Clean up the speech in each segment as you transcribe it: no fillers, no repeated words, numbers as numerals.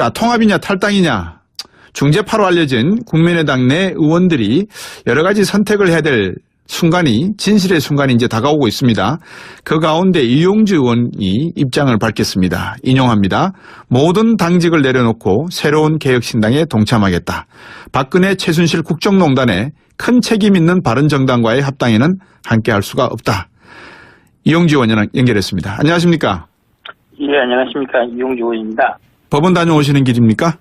자, 통합이냐 탈당이냐 중재파로 알려진 국민의당 내 의원들이 여러 가지 선택을 해야 될 순간이 진실의 순간이 이제 다가오고 있습니다. 그 가운데 이용주 의원이 입장을 밝혔습니다. 인용합니다. 모든 당직을 내려놓고 새로운 개혁신당에 동참하겠다. 박근혜 최순실 국정농단에 큰 책임 있는 바른정당과의 합당에는 함께할 수가 없다. 이용주 의원 연결했습니다. 안녕하십니까? 예, 안녕하십니까. 이용주 의원입니다. 법원 다녀오시는 길입니까?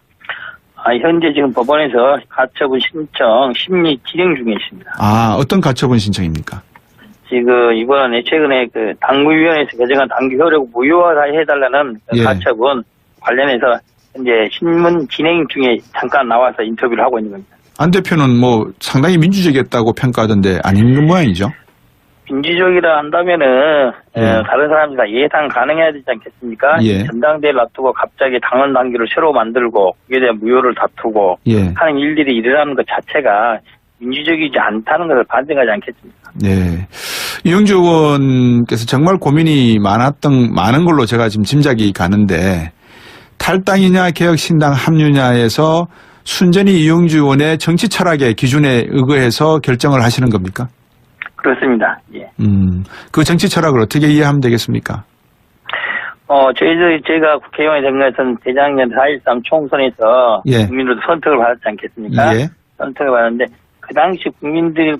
현재 지금 법원에서 가처분 신청 심리 진행 중에 있습니다. 어떤 가처분 신청입니까? 지금 이번에 최근에 그 당무위원회에서 개정한 당규 효력 무효화해달라는 예. 가처분 관련해서 현재 신문 진행 중에 잠깐 나와서 인터뷰를 하고 있는 겁니다. 안 대표는 뭐 상당히 민주적이었다고 평가하던데 아닌 모양이죠? 민주적이라 한다면은 다른 사람이 다 예상 가능해야 되지 않겠습니까? 예. 전당대회를 놔두고 갑자기 당헌 당규를 새로 만들고 그에 대한 무효를 다투고 예. 하는 일들이 일어나는 것 자체가 민주적이지 않다는 것을 반증하지 않겠습니까? 네. 이용주 의원께서 정말 고민이 많은 걸로 제가 지금 짐작이 가는데 탈당이냐 개혁신당 합류냐에서 순전히 이용주 의원의 정치 철학의 기준에 의거해서 결정을 하시는 겁니까? 그렇습니다. 예. 그 정치 철학을 어떻게 이해하면 되겠습니까? 제가 국회의원이 된 것은 재작년 4.13 총선에서 예. 국민으로부터 선택을 받았지 않겠습니까? 예. 선택을 받았는데 그 당시 국민들이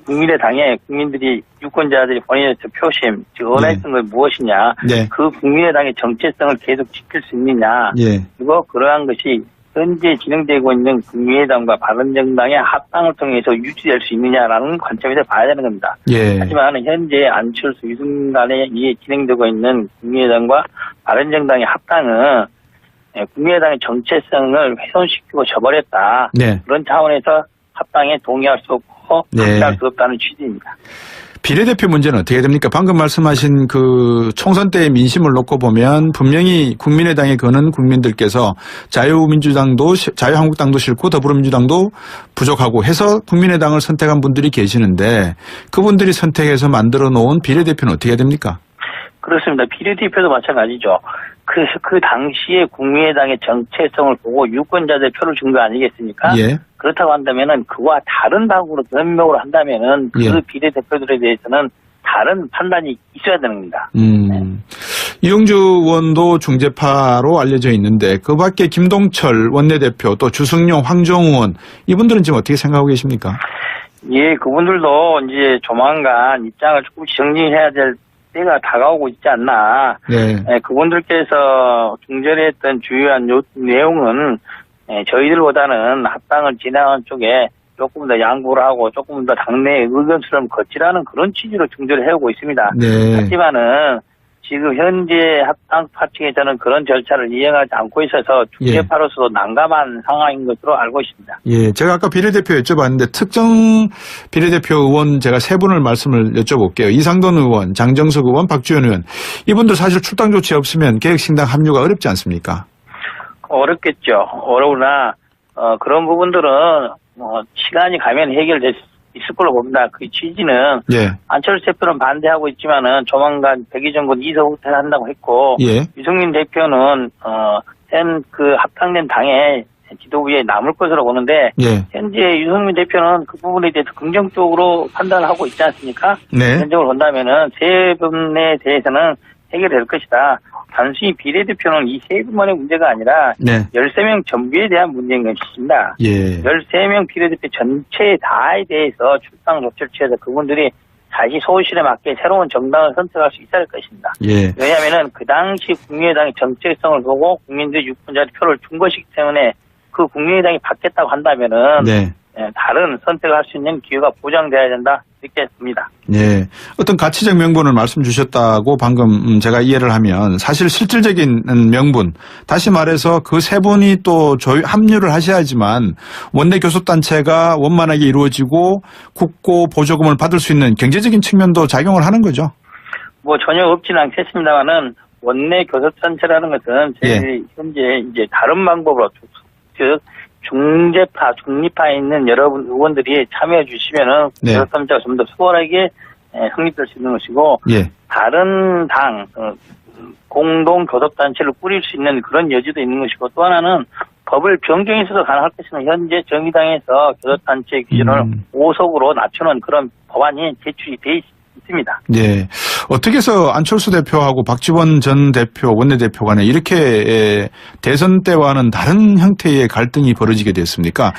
유권자들이 본인의 표심, 즉 원했던 건 무엇이냐, 네. 그 국민의당의 정체성을 계속 지킬 수 있느냐, 예. 그리고 그러한 것이 현재 진행되고 있는 국민의당과 바른정당의 합당을 통해서 유지될 수 있느냐라는 관점에서 봐야 되는 겁니다. 예. 하지만 현재 안철수, 유승민 간에 진행되고 있는 국민의당과 바른정당의 합당은 국민의당의 정체성을 훼손시키고 저버렸다. 네. 그런 차원에서 합당에 동의할 수 없고 함께할 수 없다는 취지입니다. 비례대표 문제는 어떻게 됩니까? 방금 말씀하신 그 총선 때의 민심을 놓고 보면 분명히 국민의당에 거는 국민들께서 자유한국당도 싫고 더불어민주당도 부족하고 해서 국민의당을 선택한 분들이 계시는데 그분들이 선택해서 만들어 놓은 비례대표는 어떻게 해야 됩니까? 그렇습니다. 비례대표도 마찬가지죠. 그 당시에 국민의당의 정체성을 보고 유권자들 표를 준 거 아니겠습니까? 예. 그렇다고 한다면은 그와 다른 방으로 변명을 한다면은 그 예. 비례대표들에 대해서는 다른 판단이 있어야 되는 겁니다. 이용주 의원도 중재파로 알려져 있는데 그 밖에 김동철 원내대표 또 주승용, 황정우 의원 이분들은 지금 어떻게 생각하고 계십니까? 예, 그분들도 이제 조만간 입장을 조금씩 정리해야 될 때가 다가오고 있지 않나. 네. 그분들께서 중재했던 주요한 내용은 저희들보다는 합당을 진행한 쪽에 조금 더 양보를 하고 조금 더 당내 의견처럼 거치라는 그런 취지로 중재를 해오고 있습니다. 네. 하지만은 지금 현재 합당파 측에서는 그런 절차를 이행하지 않고 있어서 중재파로서도 난감한 상황인 것으로 알고 있습니다. 예, 제가 아까 비례대표 여쭤봤는데 특정 비례대표 의원 제가 세 분을 말씀을 여쭤볼게요. 이상돈 의원, 장정석 의원, 박주현 의원. 이분들 사실 출당 조치 없으면 개혁신당 합류가 어렵지 않습니까? 어렵겠죠. 어려우나 그런 부분들은 시간이 가면 해결될 수 있을 걸로 봅니다. 그 취지는 예. 안철수 대표는 반대하고 있지만은 조만간 백의정권 이사후퇴를 한다고 했고 예. 유승민 대표는 현 그 합당된 당의 지도부에 남을 것으로 보는데 예. 현재 유승민 대표는 그 부분에 대해서 긍정적으로 판단을 하고 있지 않습니까? 네. 긍정적으로 본다면은 세 분에 대해서는 해결될 것이다. 단순히 비례대표는 이 세 분만의 문제가 아니라 네. 13명 전부에 대한 문제인 것입니다. 예. 13명 비례대표 전체 다에 대해서 출당 조치를 취해서 그분들이 다시 소실에 맞게 새로운 정당을 선택할 수 있어야 할 것입니다. 예. 왜냐하면 그 당시 국민의당의 정체성을 보고 국민들 유권자의 표를 준 것이기 때문에 그 국민의당이 받겠다고 한다면은 네. 다른 선택을 할 수 있는 기회가 보장돼야 된다 이렇게 봅니다. 예. 어떤 가치적 명분을 말씀 주셨다고 방금 제가 이해를 하면 사실 실질적인 명분, 다시 말해서 그 세 분이 또 합류를 하셔야지만 원내 교섭단체가 원만하게 이루어지고 국고 보조금을 받을 수 있는 경제적인 측면도 작용을 하는 거죠. 뭐 전혀 없지는 않겠습니다만은 원내 교섭단체라는 것은 현재 이제 다른 방법으로 즉 중재파, 중립파에 있는 여러분 의원들이 참여해 주시면은 교섭단체가 좀 더 수월하게 성립될 수 있는 것이고 다른 당 공동 교섭단체를 꾸릴 수 있는 그런 여지도 있는 것이고 또 하나는 법을 변경해서도 가능할 것이면 현재 정의당에서 교섭단체 기준을 5석으로 낮추는 그런 법안이 제출이 돼 있습니다. 네. 어떻게 해서 안철수 대표하고 박지원 전 대표, 원내대표 간에 이렇게 대선 때와는 다른 형태의 갈등이 벌어지게 됐습니까?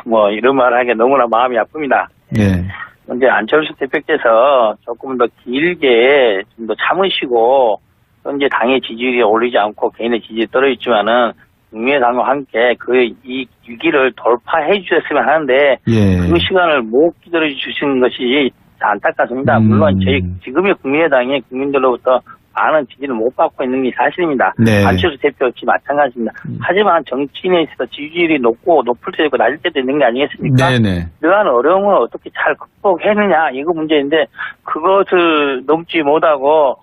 뭐 이런 말 하기에 너무나 마음이 아픕니다. 네. 근데 안철수 대표께서 조금 더 길게 좀 더 참으시고 현재 당의 지지율이 오르지 않고 개인의 지지율이 떨어졌지만은 국민의당과 함께 이 위기를 돌파해 주셨으면 하는데 예. 그 시간을 못 기다려 주신 것이 안타깝습니다. 물론 지금의 국민의당이 국민들로부터 많은 지지를 못 받고 있는 게 사실입니다. 네. 안철수 대표 역시 마찬가지입니다. 하지만 정치인에 있어서 지지율이 높을 때도 있고 낮을 때도 있는 게 아니겠습니까? 네네. 그러한 어려움을 어떻게 잘 극복했느냐 이거 문제인데 그것을 넘지 못하고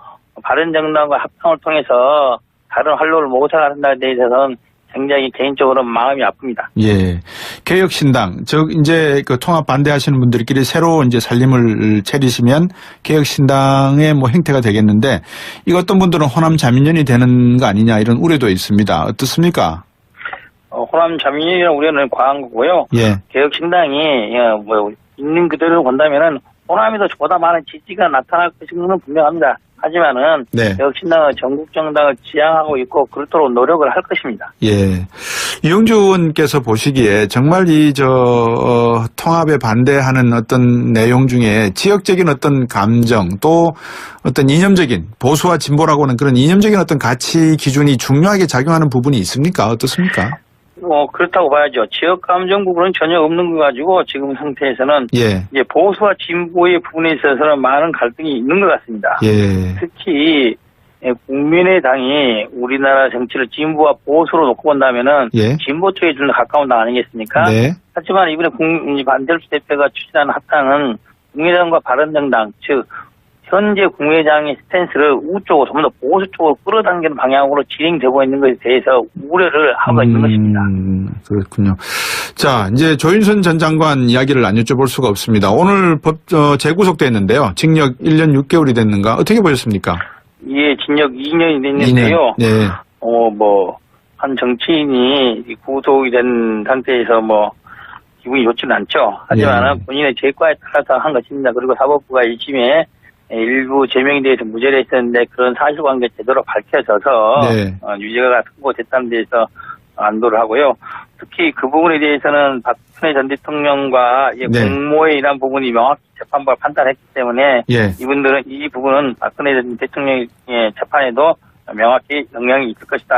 바른정당과 합당을 통해서 다른 활로를 모색한다는 데 있어서는 굉장히 개인적으로 마음이 아픕니다. 예. 개혁신당, 이제 그 통합 반대하시는 분들끼리 새로 이제 살림을 차리시면 개혁신당의 뭐 행태가 되겠는데, 이거 어떤 분들은 호남 자민련이 되는 거 아니냐 이런 우려도 있습니다. 어떻습니까? 호남 자민련이라는 우려는 과한 거고요. 예. 개혁신당이 뭐 있는 그대로 본다면은 호남에도 보다 많은 지지가 나타날 것인 분명합니다. 하지만은 네. 개혁신당은 전국 정당을 지향하고 있고 그렇도록 노력을 할 것입니다. 예. 이용주 의원께서 보시기에 정말 통합에 반대하는 어떤 내용 중에 지역적인 어떤 감정 또 어떤 이념적인 보수와 진보라고 하는 그런 이념적인 어떤 가치 기준이 중요하게 작용하는 부분이 있습니까? 어떻습니까? 그렇다고 봐야죠. 지역 감정 부분은 전혀 없는 거 가지고 지금 상태에서는 예. 이제 보수와 진보의 부분에 있어서는 많은 갈등이 있는 것 같습니다. 예. 특히 국민의당이 우리나라 정치를 진보와 보수로 놓고 본다면은 예. 진보 쪽에 좀 더 가까운 당 아니겠습니까? 네. 하지만 이번에 안철수 대표가 추진하는 합당은 국민의당과 바른정당 즉 현재 국민의당의 스탠스를 우쪽으로 좀 더 보수 쪽으로 끌어당기는 방향으로 진행되고 있는 것에 대해서 우려를 하고 있는 것입니다. 그렇군요. 자, 이제 조윤선 전 장관 이야기를 안 여쭤볼 수가 없습니다. 오늘 재구속됐는데요. 징역 1년 6개월이 됐는가? 어떻게 보셨습니까? 예, 징역 2년이 됐는데요. 2년. 네. 한 정치인이 구속이 된 상태에서 기분이 좋지는 않죠. 하지만 예. 본인의 죄과에 따라서 한 것입니다. 그리고 사법부가 1심에 일부 제명에 대해서 무죄를 했었는데 그런 사실관계 제대로 밝혀져서 네. 유죄가 선고됐다는 데에서 안도를 하고요. 특히 그 부분에 대해서는 박근혜 전 대통령과 네. 공모에 의한 부분이 명확히 재판부가 판단했기 때문에 예. 이 부분은 박근혜 전 대통령의 재판에도 명확히 영향이 있을 것이다.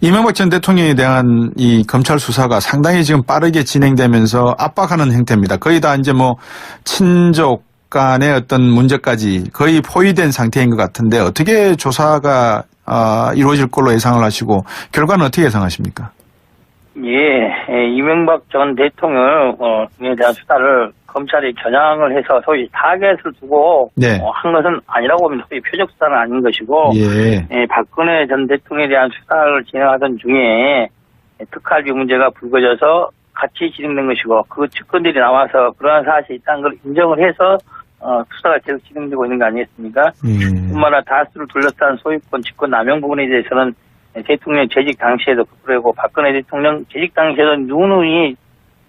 이명박 전 대통령에 대한 이 검찰 수사가 상당히 지금 빠르게 진행되면서 압박하는 형태입니다. 거의 다 이제 친족 간의 어떤 문제까지 거의 포위된 상태인 것 같은데 어떻게 조사가 이루어질 걸로 예상을 하시고 결과는 어떻게 예상하십니까? 예, 이명박 전 대통령에 대한 수사를 검찰이 겨냥을 해서 소위 타겟을 두고 네. 한 것은 아니라고 봅니다. 소위 표적 수사는 아닌 것이고 예. 박근혜 전 대통령에 대한 수사를 진행하던 중에 특활비 문제가 불거져서 같이 진행된 것이고 그 측근들이 나와서 그러한 사실이 있다는 걸 인정을 해서 수사가 계속 진행되고 있는 거 아니겠습니까? 뿐만 아니라 다수를 둘러싼 소유권, 직권 남용 부분에 대해서는 대통령 재직 당시에도 그러고 박근혜 대통령 재직 당시에도 누누이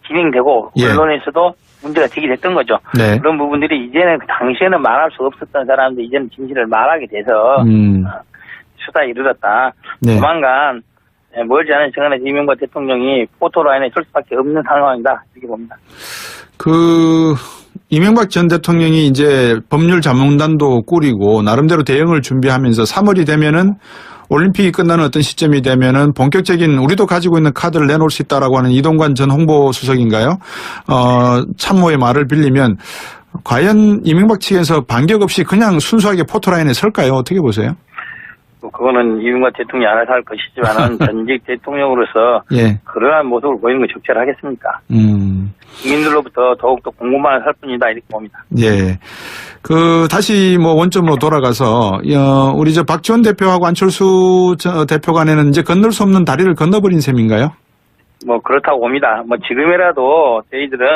진행되고 예. 언론에서도 문제가 제기됐던 거죠. 네. 그런 부분들이 이제는 당시에는 말할 수 없었던 사람들 이제는 진실을 말하게 돼서 수사에 이르렀다. 네. 조만간 멀지 않은 시간에 이명박 대통령이 포토라인에 설 수밖에 없는 상황이다 이렇게 봅니다. 이명박 전 대통령이 이제 법률 자문단도 꾸리고 나름대로 대응을 준비하면서 3월이 되면은 올림픽이 끝나는 어떤 시점이 되면은 본격적인 우리도 가지고 있는 카드를 내놓을 수 있다라고 하는 이동관 전 홍보수석인가요? 참모의 말을 빌리면 과연 이명박 측에서 반격 없이 그냥 순수하게 포토라인에 설까요? 어떻게 보세요? 그거는 이명박 대통령이 알아서 할 것이지만 전직 대통령으로서 예. 그러한 모습을 보이는 건 적절하겠습니까? 국민들로부터 더욱더 궁금만 할 뿐이다 이렇게 봅니다. 예. 다시 원점으로 돌아가서 우리 박지원 대표하고 안철수 대표 간에는 이제 건널 수 없는 다리를 건너버린 셈인가요? 그렇다고 봅니다. 지금이라도 저희들은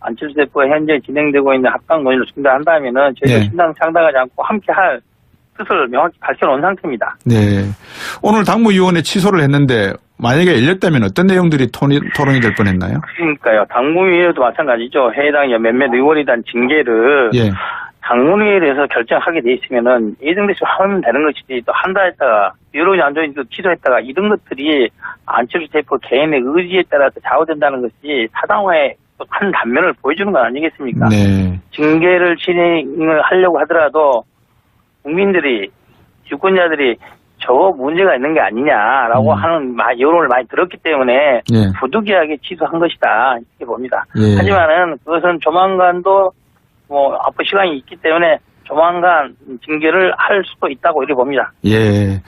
안철수 대표가 현재 진행되고 있는 합당 논의를 중단한다면은 저희가 네. 신당 창당하지 않고 함께 할 뜻을 명확히 밝혀놓은 상태입니다. 네. 오늘 당무위원회 취소를 했는데 만약에 열렸다면 어떤 내용들이 토론이 될 뻔했나요? 그러니까요. 당무위에도 마찬가지죠. 해당 몇몇 의원에 대한 징계를 예. 당무위에서 결정하게 돼 있으면은 예정대로 하면 되는 것이지 또 한다 했다가 여론이 안 좋으니까 취소했다가 이런 것들이 안철수 대표 개인의 의지에 따라서 좌우된다는 것이 사당화의 한 단면을 보여주는 건 아니겠습니까? 네. 징계를 진행을 하려고 하더라도 국민들이 유권자들이 저거 문제가 있는 게 아니냐라고 하는 여론을 많이 들었기 때문에 예. 부득이하게 취소한 것이다 이렇게 봅니다. 예. 하지만은 그것은 조만간도 앞으로 시간이 있기 때문에 조만간 징계를 할 수도 있다고 이렇게 봅니다. 예.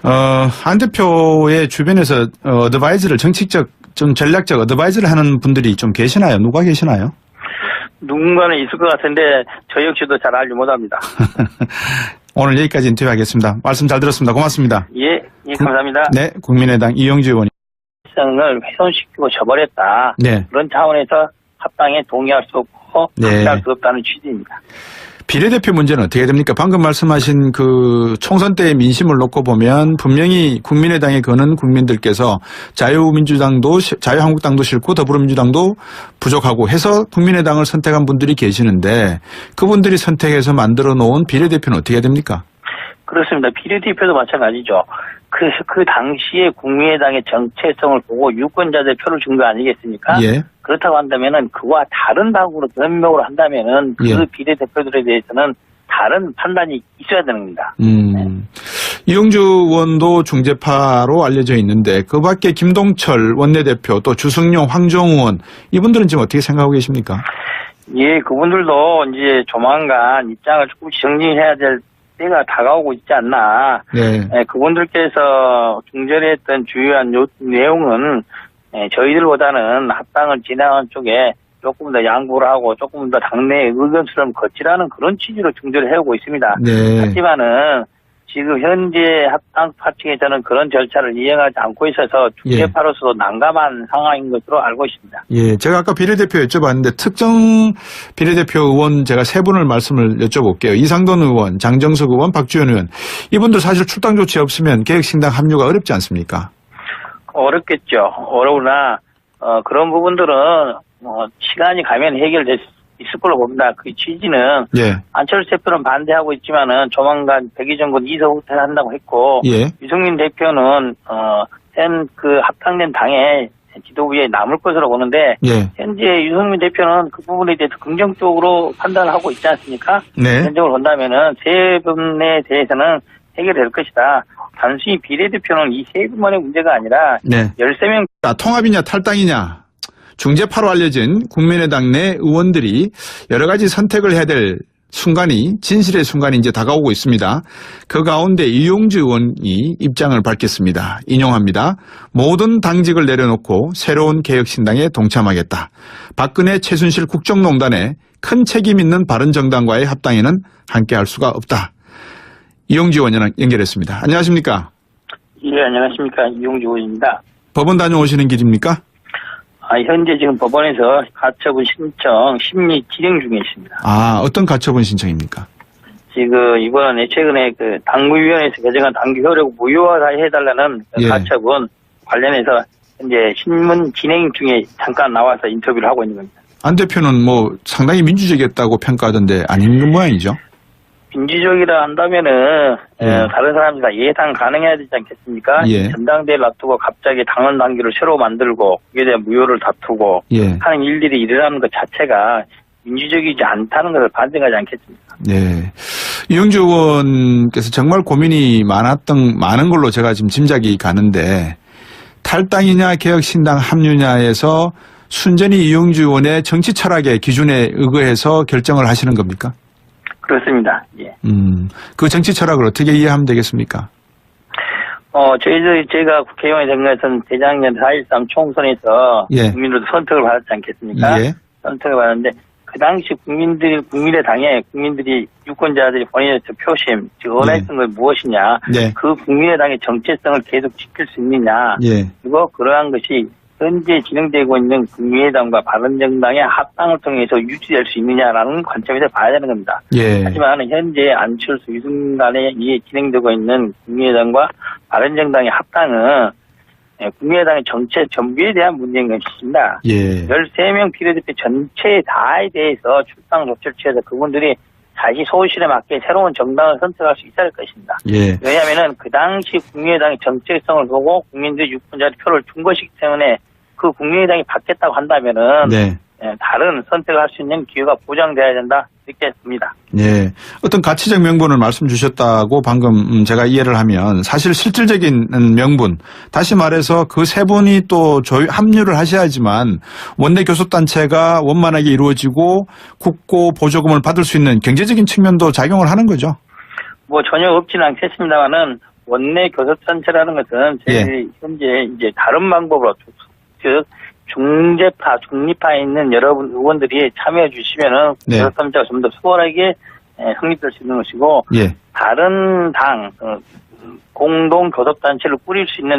안 대표의 주변에서 어드바이저를 정치적 좀 전략적 어드바이저를 하는 분들이 좀 계시나요? 누가 계시나요? 누군가는 있을 것 같은데 저 역시도 잘 알지 못합니다. 오늘 여기까지 인터뷰하겠습니다. 말씀 잘 들었습니다. 고맙습니다. 예, 감사합니다. 네, 국민의당 이용주 의원이. 성을 훼손시키고 저버렸다. 네. 그런 차원에서 합당에 동의할 수 없고 합의할 수 없다는 취지입니다. 비례대표 문제는 어떻게 됩니까? 방금 말씀하신 그 총선 때의 민심을 놓고 보면 분명히 국민의당에 거는 국민들께서 자유한국당도 싫고 더불어민주당도 부족하고 해서 국민의당을 선택한 분들이 계시는데 그분들이 선택해서 만들어 놓은 비례대표는 어떻게 됩니까? 그렇습니다. 비례대표도 마찬가지죠. 그 당시에 국민의당의 정체성을 보고 유권자들 표를 준 거 아니겠습니까? 예. 그렇다고 한다면은 그와 다른 당으로 변명을 한다면은 그 예. 비례대표들에 대해서는 다른 판단이 있어야 됩니다. 이용주 의원도 중재파로 알려져 있는데 그 밖에 김동철 원내대표 또 주승용 황정우 이분들은 지금 어떻게 생각하고 계십니까? 예, 그분들도 이제 조만간 입장을 조금씩 정리해야 될 때가 다가오고 있지 않나. 네. 그분들께서 중재했던 주요한 내용은 저희들보다는 합당을 진행하는 쪽에 조금 더 양보를 하고 조금 더 당내 의견수렴을 거치라는 그런 취지로 중재를 해오고 있습니다. 네. 하지만은 지금 현재 합당 파층에서는 그런 절차를 이행하지 않고 있어서 중재파로서도 난감한 상황인 것으로 알고 있습니다. 예, 제가 아까 비례대표 여쭤봤는데 특정 비례대표 의원 제가 세 분을 말씀을 여쭤볼게요. 이상돈 의원, 장정석 의원, 박주현 의원. 이분들 사실 출당 조치 없으면 개혁신당 합류가 어렵지 않습니까? 어렵겠죠. 어려우나 그런 부분들은 시간이 가면 해결될 수 있을 걸로 봅니다. 그 취지는 예. 안철수 대표는 반대하고 있지만은 조만간 백의정권 이석 후퇴한다고 했고 예. 유승민 대표는 현 그 합당된 당의 지도부에 남을 것으로 보는데 예. 현재 유승민 대표는 그 부분에 대해서 긍정적으로 판단을 하고 있지 않습니까? 네. 현적으로 본다면은 세 분에 대해서는 해결될 것이다. 단순히 비례대표는 이 세 분만의 문제가 아니라 네. 13명 통합이냐 탈당이냐 중재파로 알려진 국민의당 내 의원들이 여러 가지 선택을 해야 될 순간이 진실의 순간이 이제 다가오고 있습니다. 그 가운데 이용주 의원이 입장을 밝혔습니다. 인용합니다. 모든 당직을 내려놓고 새로운 개혁신당에 동참하겠다. 박근혜 최순실 국정농단에 큰 책임 있는 바른정당과의 합당에는 함께할 수가 없다. 이용주 의원 연결했습니다. 안녕하십니까? 예, 안녕하십니까. 이용주 의원입니다. 법원 다녀오시는 길입니까? 현재 지금 법원에서 가처분 신청 심리 진행 중에 있습니다. 어떤 가처분 신청입니까? 지금 이번에 최근에 그 당무위원회에서 개정한 당규 효력 무효화해달라는 예. 가처분 관련해서 현재 신문 진행 중에 잠깐 나와서 인터뷰를 하고 있는 겁니다. 안 대표는 뭐 상당히 민주적이었다고 평가하던데 아닌 모양이죠? 민주적이라 한다면은 다른 사람이 다 예상 가능해야 되지 않겠습니까? 예. 전당대회를 앞두고 갑자기 당원 당규를 새로 만들고 그에 대한 무효를 다투고 예. 하는 일들이 일어나는 것 자체가 민주적이지 않다는 것을 반증하지 않겠습니까? 네. 이용주 의원께서 정말 고민이 많은 걸로 제가 지금 짐작이 가는데 탈당이냐 개혁신당 합류냐에서 순전히 이용주 의원의 정치 철학의 기준에 의거해서 결정을 하시는 겁니까? 그렇습니다. 예. 그 정치 철학을 어떻게 이해하면 되겠습니까? 제가 국회의원이 된 것은 재작년 4.13 총선에서 예. 국민으로도 선택을 받았지 않겠습니까? 예. 선택을 받았는데 그 당시 국민의당에 국민들이 유권자들이 본인의 표심, 즉 원했던 건 무엇이냐, 네. 그 국민의당의 정체성을 계속 지킬 수 있느냐, 예. 그리고 그러한 것이 현재 진행되고 있는 국민의당과 바른정당의 합당을 통해서 유지될 수 있느냐라는 관점에서 봐야 되는 겁니다. 예. 하지만 현재 안철수, 유승민 간에 진행되고 있는 국민의당과 바른정당의 합당은 국민의당의 정체 전부에 대한 문제인 것입니다. 예. 13명 비례대표 전체 다에 대해서 출당 조치를 취해서 그분들이 자기 소실에 맞게 새로운 정당을 선택할 수 있어야 할 것입니다. 예. 왜냐하면 그 당시 국민의당의 정체성을 보고 국민들이 유권자의 표를 준 것이기 때문에 그 국민의당이 받겠다고 한다면은 네. 다른 선택을 할 수 있는 기회가 보장돼야 된다 이렇게 봅니다. 예. 어떤 가치적 명분을 말씀 주셨다고 방금 제가 이해를 하면 사실 실질적인 명분, 다시 말해서 그 세 분이 또 합류를 하셔야지만 원내 교섭단체가 원만하게 이루어지고 국고 보조금을 받을 수 있는 경제적인 측면도 작용을 하는 거죠. 뭐 전혀 없지는 않겠습니다만은 원내 교섭단체라는 것은 저희 현재 이제 다른 방법으로 즉 중재파, 중립파에 있는 여러분 의원들이 참여해 주시면은 네. 교섭단체가 좀 더 수월하게 성립될 수 있는 것이고 예. 다른 당 공동 교섭단체를 꾸릴 수 있는